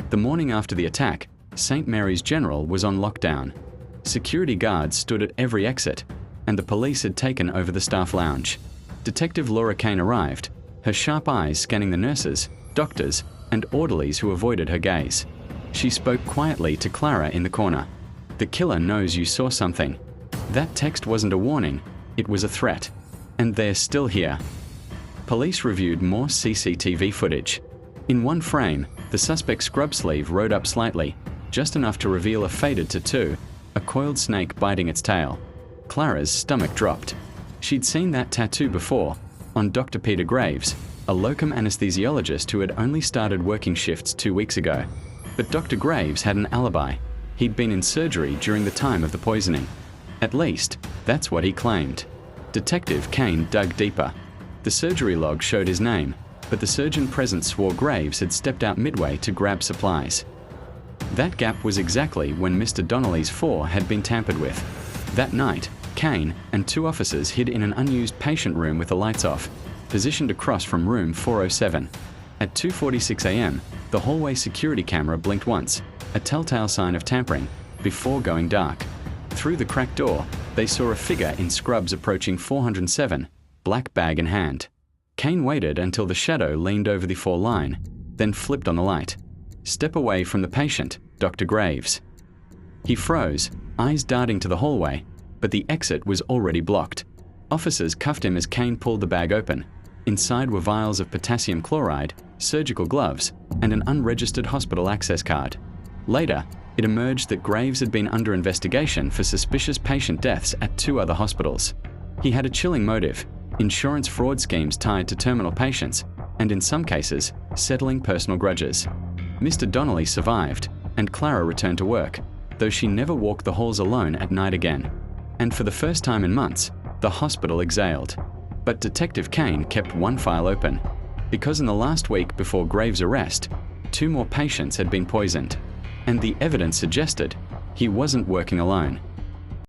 The morning after the attack, St. Mary's General was on lockdown. Security guards stood at every exit, and the police had taken over the staff lounge. Detective Laura Kane arrived, her sharp eyes scanning the nurses, doctors, and orderlies who avoided her gaze. She spoke quietly to Clara in the corner. "The killer knows you saw something. That text wasn't a warning, it was a threat. And they're still here." Police reviewed more CCTV footage. In one frame, the suspect's scrub sleeve rode up slightly, just enough to reveal a faded tattoo, a coiled snake biting its tail. Clara's stomach dropped. She'd seen that tattoo before, on Dr. Peter Graves, a locum anesthesiologist who had only started working shifts 2 weeks ago. But Dr. Graves had an alibi. He'd been in surgery during the time of the poisoning. At least, that's what he claimed. Detective Kane dug deeper. The surgery log showed his name, but the surgeon present swore Graves had stepped out midway to grab supplies. That gap was exactly when Mr. Donnelly's 4 had been tampered with. That night, Kane and 2 officers hid in an unused patient room with the lights off, positioned across from room 407. At 2:46 a.m., the hallway security camera blinked once, a telltale sign of tampering, before going dark. Through the cracked door, they saw a figure in scrubs approaching 407, black bag in hand. Kane waited until the shadow leaned over the 4 line, then flipped on the light. "Step away from the patient, Dr. Graves." He froze, eyes darting to the hallway, but the exit was already blocked. Officers cuffed him as Kane pulled the bag open. Inside were vials of potassium chloride, surgical gloves, and an unregistered hospital access card. Later, it emerged that Graves had been under investigation for suspicious patient deaths at 2 other hospitals. He had a chilling motive: insurance fraud schemes tied to terminal patients, and in some cases, settling personal grudges. Mr. Donnelly survived, and Clara returned to work, though she never walked the halls alone at night again. And for the first time in months, the hospital exhaled. But Detective Kane kept one file open, because in the last week before Graves' arrest, 2 more patients had been poisoned, and the evidence suggested he wasn't working alone.